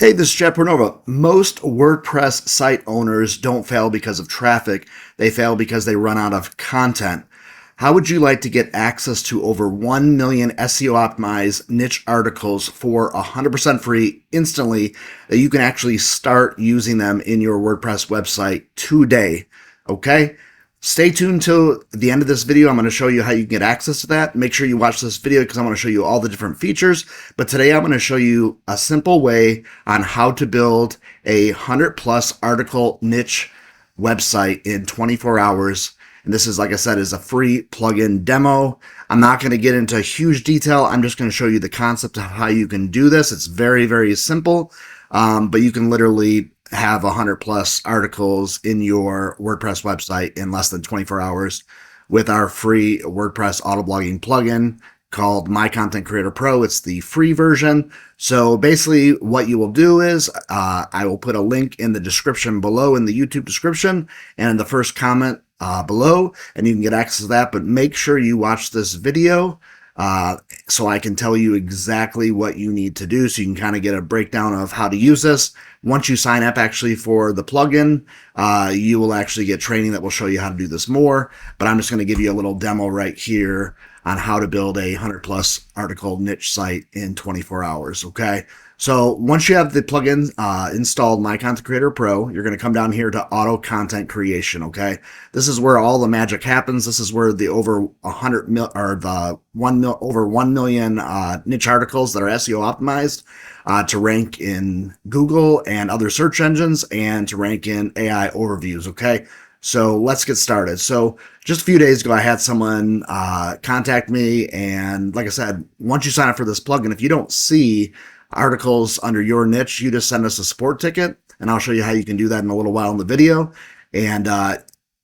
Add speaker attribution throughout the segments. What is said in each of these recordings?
Speaker 1: Hey, this is Chad Pornova. Most WordPress site owners don't fail because of traffic. They fail because they run out of content. How would you like to get access to over 1 million SEO optimized niche articles for 100% free instantly that you can actually start using them in your WordPress website today? Okay? Stay tuned till the end of this video. I'm going to show you how you can get access to that. Make sure you watch this video because I'm going to show you all the different features. But today I'm going to show you a simple way on how to build a 100+ article niche website in 24 hours. And this is, like I said, is a free plugin demo. I'm not going to get into huge detail. I'm just going to show you the concept of how you can do this. It's very, very simple, but you can literally have 100+ articles in your WordPress website in less than 24 hours with our free WordPress Autoblogging plugin called My Content Creator Pro. It's the free version. So basically what you will do is I will put a link in the description below, in the YouTube description, and in the first comment below, and you can get access to that. But make sure you watch this video so I can tell you exactly what you need to do, so you can kind of get a breakdown of how to use this. Once you sign up actually for the plugin, you will actually get training that will show you how to do this more, but I'm just going to give you a little demo right here on how to build a 100+ article niche site in 24 hours. Okay, so once you have the plugin installed, My Content Creator Pro, you're going to come down here to Auto Content Creation. Okay, this is where all the magic happens. This is where the over 100 mil or the over 1 million niche articles that are SEO optimized to rank in Google and other search engines, and to rank in AI overviews. Okay, so let's get started. So just a few days ago, I had someone contact me, and like I said, once you sign up for this plugin, if you don't see articles under your niche, you just send us a support ticket, and I'll show you how you can do that in a little while in the video, and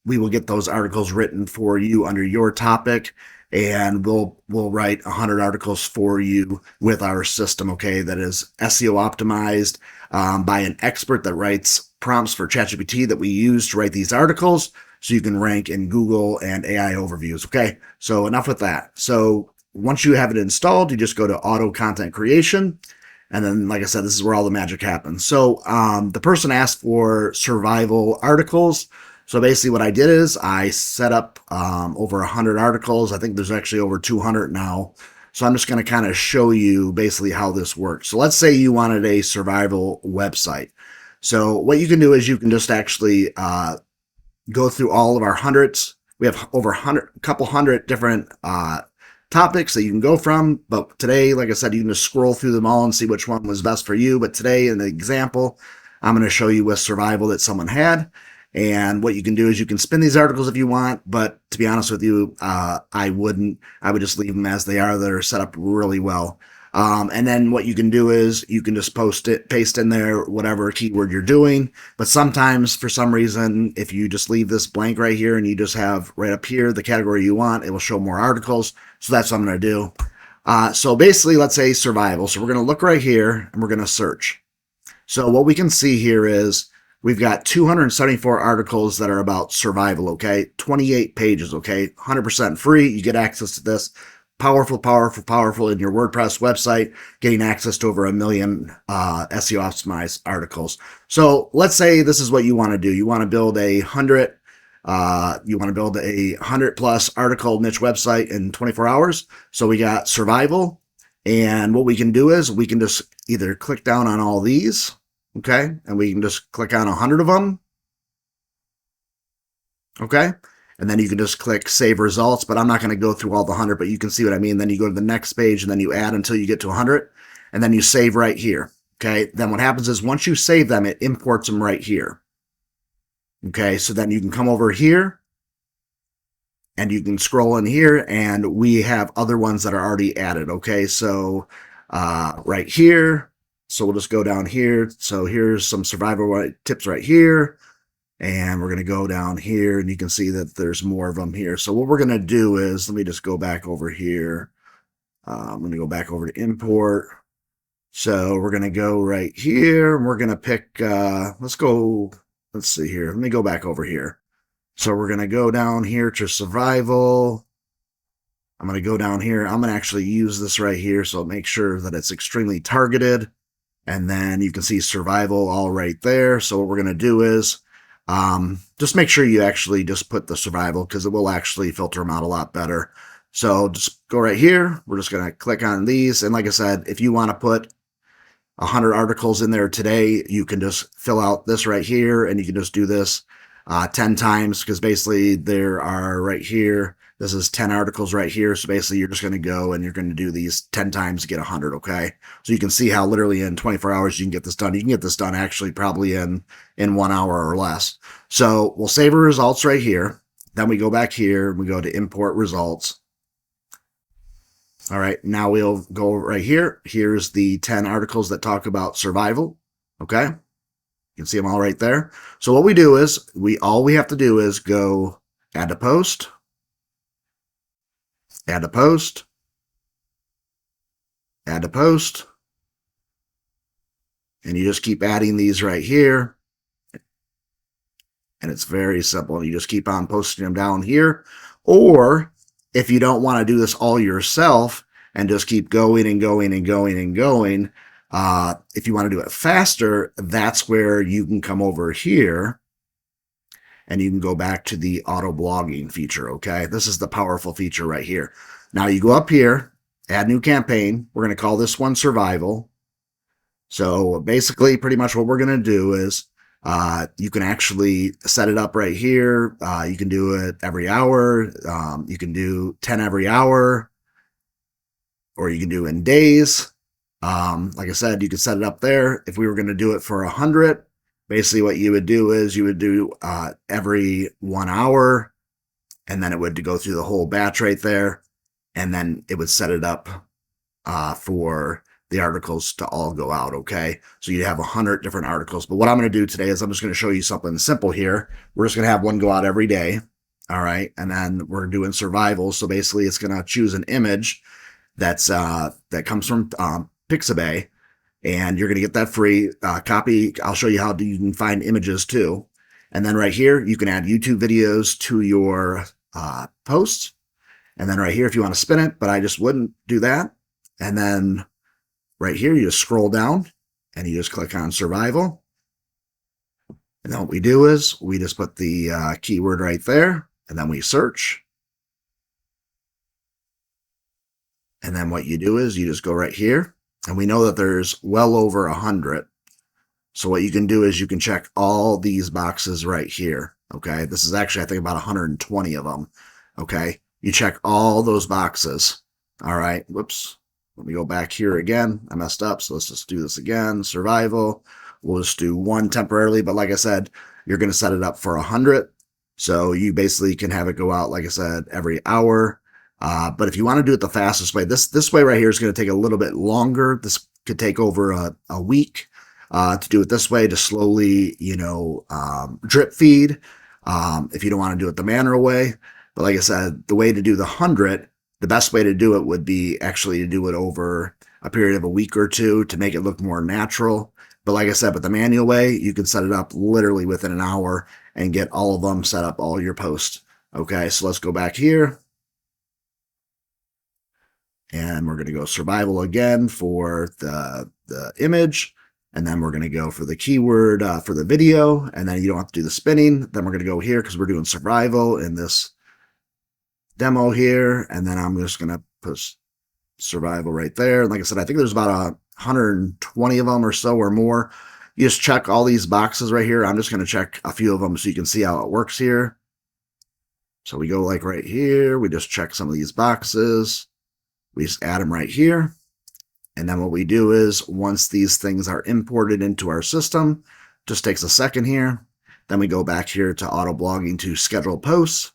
Speaker 1: we will get those articles written for you under your topic, and we'll write 100 articles for you with our system, okay, that is SEO optimized by an expert that writes prompts for ChatGPT that we use to write these articles, so you can rank in Google and AI overviews. Okay, so enough with that. So once you have it installed, you just go to Auto Content Creation, and then, like I said, this is where all the magic happens. So the person asked for survival articles. So basically what I did is I set up over 100 articles. I think there's actually over 200 now. So I'm just going to kind of show you basically how this works. So let's say you wanted a survival website. So what you can do is you can just actually go through all of our hundreds. We have over a couple hundred different topics that you can go from. But today, like I said, you can just scroll through them all and see which one was best for you. But today, in the example, I'm going to show you with survival that someone had. And what you can do is you can spin these articles if you want, but to be honest with you, I wouldn't. I would just leave them as they are. They're set up really well. And then what you can do is you can just paste in there whatever keyword you're doing. But sometimes, for some reason, if you just leave this blank right here and you just have right up here the category you want, it will show more articles. So that's what I'm going to do. So basically, let's say survival. So we're going to look right here and we're going to search. So what we can see here is we've got 274 articles that are about survival, okay? 28 pages, okay? 100% free. You get access to this. Powerful, powerful, powerful in your WordPress website, getting access to over 1 million SEO optimized articles. So let's say this is what you want to do. You want to build a 100+ article niche website in 24 hours. So we got survival. And what we can do is we can just either click down on all these, okay, and we can just click on 100 of them, okay, and then you can just click Save Results, but I'm not going to go through all the 100, but you can see what I mean. Then you go to the next page, and then you add until you get to 100, and then you save right here, okay. Then what happens is once you save them, it imports them right here, okay. So then you can come over here, and you can scroll in here, and we have other ones that are already added, okay. So right here, so we'll just go down here. So here's some survival tips right here. And we're going to go down here, and you can see that there's more of them here. So what we're going to do is, let me just go back over here. I'm going to go back over to import. So we're going to go right here, and we're going to pick, let's see here. Let me go back over here. So we're going to go down here to survival. I'm going to go down here. I'm going to actually use this right here. So make sure that it's extremely targeted. And then you can see survival all right there. So what we're going to do is just make sure you actually just put the survival, because it will actually filter them out a lot better. So just go right here. We're just going to click on these. And like I said, if you want to put 100 articles in there today, you can just fill out this right here, and you can just do this 10 times, because basically there are right here, this is 10 articles right here. So basically you're just going to go and you're going to do these 10 times to get 100. Okay. So you can see how literally in 24 hours you can get this done. You can get this done actually probably in 1 hour or less. So we'll save our results right here. Then we go back here and we go to import results. All right, now we'll go right here. Here's the 10 articles that talk about survival. Okay, you can see them all right there. So what we do is all we have to do is go add to post, add to post, add to post, and you just keep adding these right here. And it's very simple. You just keep on posting them down here. Or if you don't want to do this all yourself and just keep going and going and going and going, if you want to do it faster, that's where you can come over here and you can go back to the auto blogging feature. Okay, this is the powerful feature right here. Now you go up here, add new campaign. We're going to call this one survival. So basically pretty much what we're going to do is you can actually set it up right here. You can do it every hour. You can do 10 every hour, or you can do in days. Like I said, you could set it up there. If we were going to do it for 100, basically what you would do is you would do every 1 hour, and then it would go through the whole batch right there, and then it would set it up for the articles to all go out. Okay, so you have 100 different articles. But what I'm going to do today is I'm just going to show you something simple here. We're just going to have one go out every day. All right, and then we're doing survival. So basically it's going to choose an image that's that comes from Pixabay, and you're going to get that free copy. I'll show you how you can find images too. And then right here you can add YouTube videos to your posts. And then right here, if you want to spin it, but I just wouldn't do that. And then right here, you just scroll down and you just click on survival. And then what we do is we just put the keyword right there, and then we search. And then what you do is you just go right here, and we know that there's well over 100. So what you can do is you can check all these boxes right here. Okay, this is actually, I think, about 120 of them. Okay, you check all those boxes. All right, whoops. Let me go back here again. I messed up, so let's just do this again. Survival. We'll just do one temporarily, but like I said, you're going to set it up for 100. So you basically can have it go out, like I said, every hour. But if you want to do it the fastest way, this way right here is going to take a little bit longer. This could take over a week to do it this way, to slowly, drip feed. If you don't want to do it the manual way. But like I said, the way to do the 100, the best way to do it would be actually to do it over a period of a week or two to make it look more natural. But like I said, with the manual way, you can set it up literally within an hour and get all of them set up, all your posts. Okay, so let's go back here. And we're going to go survival again for the image. And then we're going to go for the keyword for the video. And then you don't have to do the spinning. Then we're going to go here because we're doing survival in this demo here, and then I'm just going to put survival right there. And like I said, I think there's about 120 of them or so or more. You just check all these boxes right here. I'm just going to check a few of them so you can see how it works here. So we go like right here. We just check some of these boxes. We just add them right here. And then what we do is once these things are imported into our system, just takes a second here. Then we go back here to auto blogging to schedule posts.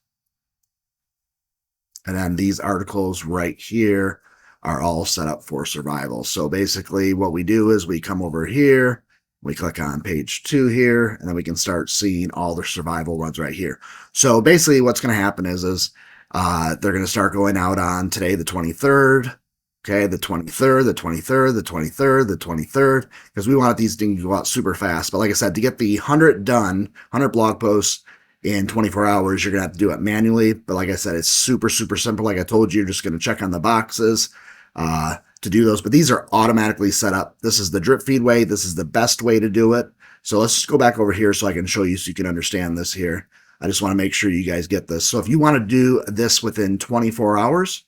Speaker 1: And then these articles right here are all set up for survival. So basically what we do is we come over here, we click on page 2 here, and then we can start seeing all the survival runs right here. So basically what's going to happen is they're going to start going out on today, the 23rd, okay, the 23rd, the 23rd, the 23rd, the 23rd, because we want these things to go out super fast. But like I said, to get the 100 done, 100 blog posts, in 24 hours, you're going to have to do it manually. But like I said, it's super, super simple. Like I told you, you're just going to check on the boxes to to do those, but these are automatically set up. This is the drip feed way. This is the best way to do it. So let's just go back over here so I can show you so you can understand this here. I just want to make sure you guys get this. So if you want to do this within 24 hours,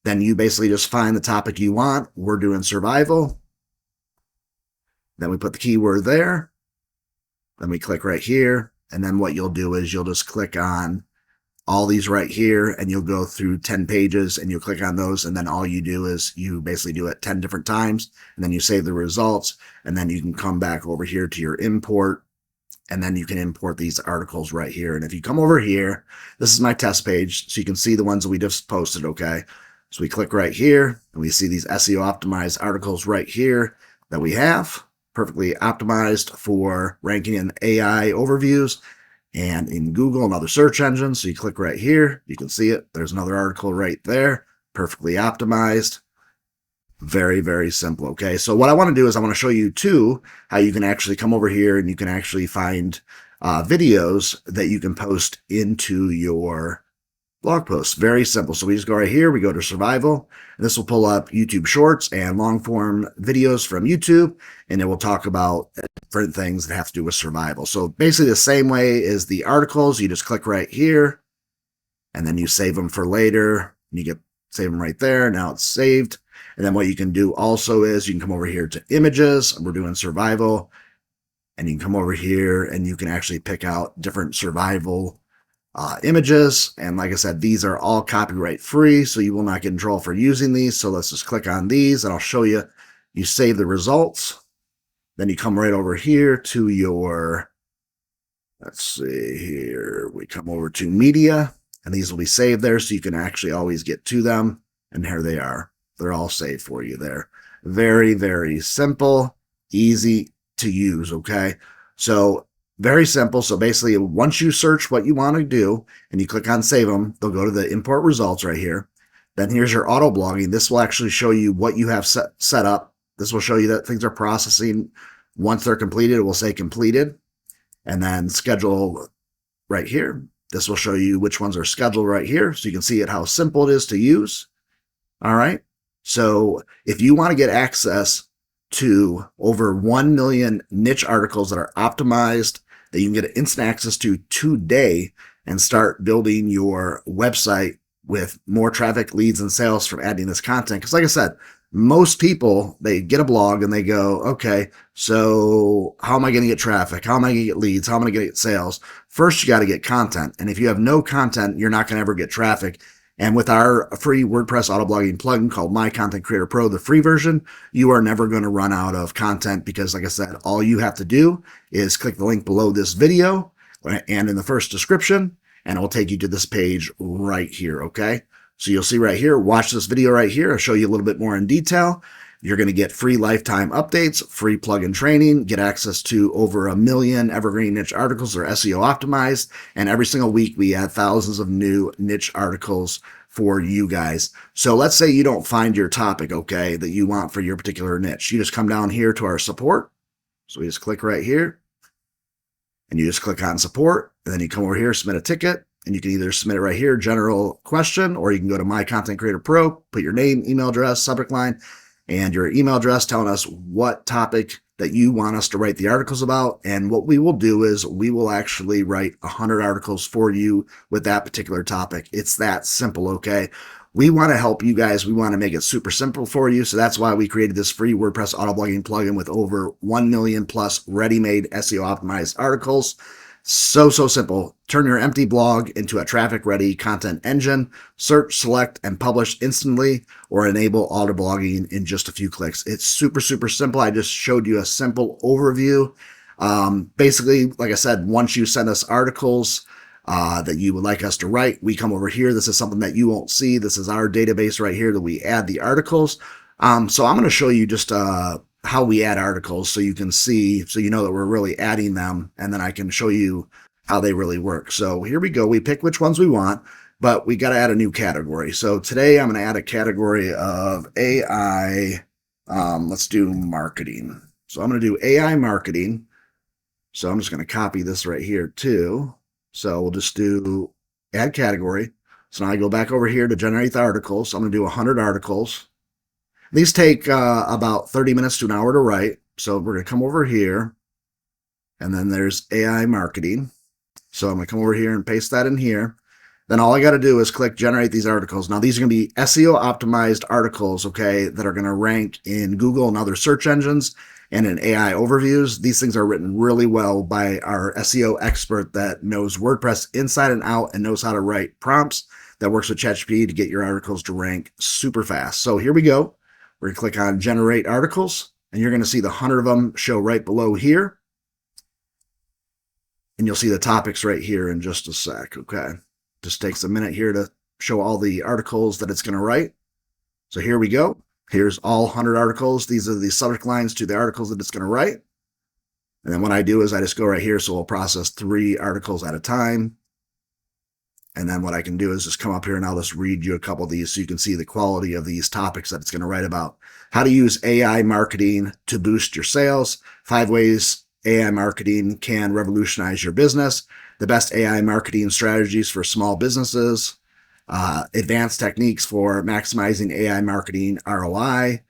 Speaker 1: then you basically just find the topic you want. We're doing survival. Then we put the keyword there. Then we click right here. And then what you'll do is you'll just click on all these right here, and you'll go through 10 pages and you'll click on those. And then all you do is you basically do it 10 different times, and then you save the results. And then you can come back over here to your import, and then you can import these articles right here. And if you come over here, this is my test page, so you can see the ones that we just posted, okay? So we click right here, and we see these SEO optimized articles right here that we have, perfectly optimized for ranking in AI overviews and in Google and other search engines. So you click right here, you can see it. There's another article right there, perfectly optimized. Very, very simple. Okay. So what I want to do is I want to show you too, how you can actually come over here and you can actually find videos that you can post into your blog posts. Very simple. So we just go right here, we go to survival, and this will pull up YouTube shorts and long form videos from YouTube, and it will talk about different things that have to do with survival. So basically the same way as the articles, you just click right here and then you save them for later. You save them right there. Now it's saved. And then what you can do also is you can come over here to images. We're doing survival, and you can come over here and you can actually pick out different survival images. And like I said, these are all copyright free, so you will not get in trouble for using these. So let's just click on these and I'll show you. You save the results. Then you come right over here to your, let's see here, we come over to media, and these will be saved there so you can actually always get to them. And here they are. They're all saved for you there. Very, very simple, easy to use, okay? So very simple. So basically, once you search what you want to do and you click on save them, they'll go to the import results right here. Then here's your auto blogging. This will actually show you what you have set up. This will show you that things are processing. Once they're completed, it will say completed. And then schedule right here. This will show you which ones are scheduled right here. So you can see how simple it is to use. All right. So if you want to get access to over 1 million niche articles that are optimized, that you can get instant access to today and start building your website with more traffic, leads, and sales from adding this content. Because like I said, most people, they get a blog and they go, okay, so how am I going to get traffic? How am I going to get leads? How am I going to get sales? First, you got to get content. And if you have no content, you're not going to ever get traffic. And with our free WordPress auto blogging plugin called My Content Creator Pro, the free version, you are never going to run out of content because, like I said, all you have to do is click the link below this video and in the first description, and it will take you to this page right here, okay? So you'll see right here, watch this video right here. I'll show you a little bit more in detail. You're going to get free lifetime updates, free plugin training, get access to over 1 million evergreen niche articles that are SEO optimized. And every single week, we add thousands of new niche articles for you guys. So let's say you don't find your topic, okay, that you want for your particular niche. You just come down here to our support. So we just click right here and you just click on support, and then you come over here, submit a ticket. And you can either submit it right here, general question, or you can go to My Content Creator Pro, put your name, email address, subject line, and your email address telling us what topic that you want us to write the articles about. And what we will do is we will actually write 100 articles for you with that particular topic. It's that simple, okay? We want to help you guys. We want to make it super simple for you. So that's why we created this free WordPress auto blogging plugin with over 1 million plus ready-made SEO optimized articles. So simple. Turn your empty blog into a traffic-ready content engine. Search, select, and publish instantly, or enable auto blogging in just a few clicks. It's super simple. I just showed you a simple overview. Basically, like I said, once you send us articles that you would like us to write, we come over here. This is something that you won't see. This is our database right here that we add the articles. So I'm going to show you just how we add articles so you can see, so you know that we're really adding them, and then I can show you how they really work. So here we go. We pick which ones we want, but we got to add a new category. So today I'm going to add a category of AI. Let's do marketing. So I'm going to do AI marketing. So I'm just going to copy this right here too. So we'll just do add category. So now I go back over here to generate the articles. So I'm going to do 100 articles. These take about 30 minutes to an hour to write. So we're going to come over here, and then there's AI marketing. So I'm going to come over here and paste that in here. Then all I got to do is click generate these articles. Now, these are going to be SEO optimized articles, okay, that are going to rank in Google and other search engines and in AI overviews. These things are written really well by our SEO expert that knows WordPress inside and out and knows how to write prompts, that works with ChatGPT to get your articles to rank super fast. So here we go. We're going to click on generate articles, and you're going to see the 100 of them show right below here. And you'll see the topics right here in just a sec, okay? Just takes a minute here to show all the articles that it's going to write. So here we go. Here's all 100 articles. These are the subject lines to the articles that it's going to write. And then what I do is I just go right here, so we'll process 3 articles at a time. And then what I can do is just come up here and I'll just read you a couple of these so you can see the quality of these topics that it's going to write about. How to use AI marketing to boost your sales. 5 ways AI marketing can revolutionize your business. The best AI marketing strategies for small businesses. Advanced techniques for maximizing AI marketing ROI.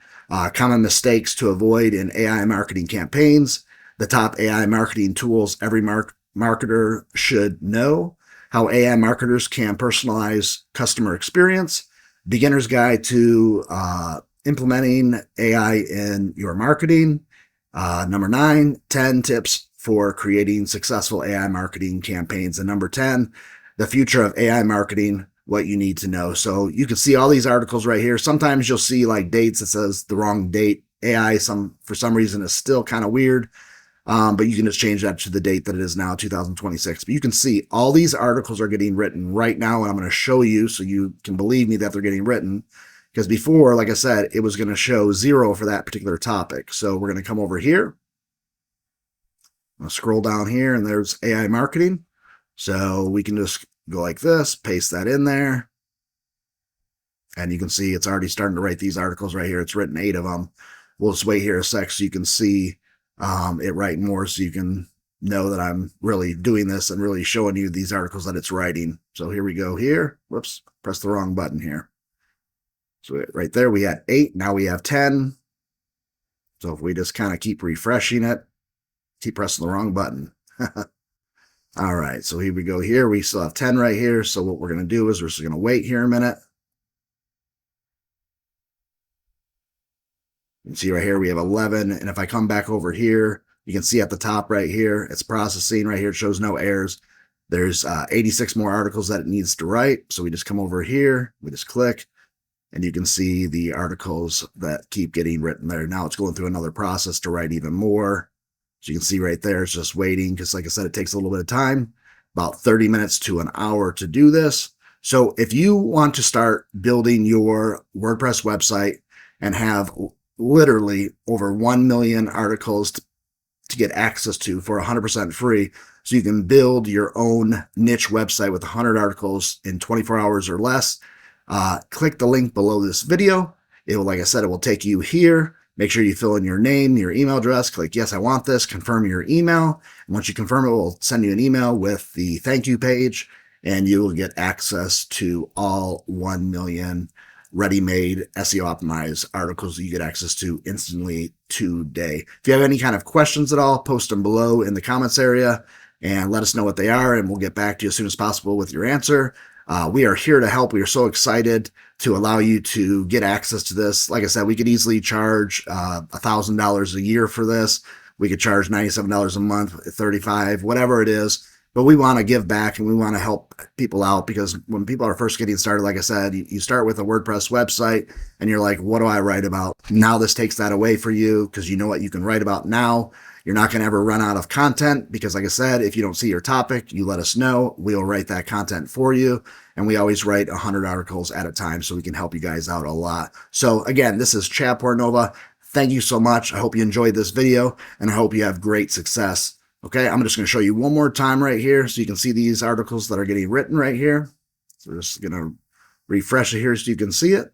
Speaker 1: Common mistakes to avoid in AI marketing campaigns. The top AI marketing tools every marketer should know. How AI marketers can personalize customer experience. Beginner's guide to implementing AI in your marketing. Number 9, 10 tips for creating successful AI marketing campaigns. And number 10, the future of AI marketing, what you need to know. So you can see all these articles right here. Sometimes you'll see like dates that says the wrong date. AI, for some reason, is still kind of weird. But you can just change that to the date that it is now, 2026. But you can see all these articles are getting written right now, and I'm going to show you so you can believe me that they're getting written. Because before, like I said, it was going to show 0 for that particular topic. So we're going to come over here. I'm going to scroll down here, and there's AI marketing. So we can just go like this, paste that in there. And you can see it's already starting to write these articles right here. It's written 8 of them. We'll just wait here a sec so you can see it write more, so you can know that I'm really doing this and really showing you these articles that it's writing. So here we go here. Whoops, press the wrong button here. So right there we had 8, now we have 10. So if we just kind of keep refreshing it, keep pressing the wrong button. All right, so here we go here. We still have 10 right here. So what we're going to do is we're just going to wait here a minute. You can see right here we have 11, and if I come back over here, you can see at the top right here, it's processing right here. It shows no errors. There's 86 more articles that it needs to write. So we just come over here, we just click, and you can see the articles that keep getting written there. Now it's going through another process to write even more. So you can see right there, it's just waiting, because like I said, it takes a little bit of time, about 30 minutes to an hour to do this. So if you want to start building your WordPress website and have literally over 1 million articles to get access to for 100% free, so you can build your own niche website with 100 articles in 24 hours or less, click the link below this video. It will, like I said, it will take you here. Make sure you fill in your name, your email address, click yes, I want this, confirm your email. And once you confirm it, we'll send you an email with the thank you page, and you will get access to all 1 million ready-made SEO optimized articles that you get access to instantly today. If you have any kind of questions at all, post them below in the comments area and let us know what they are, and we'll get back to you as soon as possible with your answer. We are here to help. We are so excited to allow you to get access to this. Like I said, we could easily charge $1,000 a year for this. We could charge $97 a month, $35, whatever it is. But we want to give back and we want to help people out, because when people are first getting started, like I said, you start with a WordPress website and you're like, what do I write about? Now this takes that away for you, because you know what you can write about now. You're not going to ever run out of content, because like I said, if you don't see your topic, you let us know. We'll write that content for you. And we always write 100 articles at a time, so we can help you guys out a lot. So again, this is Chad Portnova. Thank you so much. I hope you enjoyed this video, and I hope you have great success. Okay, I'm just going to show you one more time right here so you can see these articles that are getting written right here. So we're just going to refresh it here so you can see it.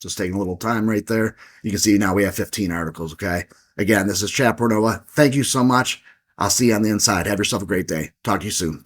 Speaker 1: Just taking a little time right there. You can see now we have 15 articles, okay? Again, this is Chad Portnova. Thank you so much. I'll see you on the inside. Have yourself a great day. Talk to you soon. Bye.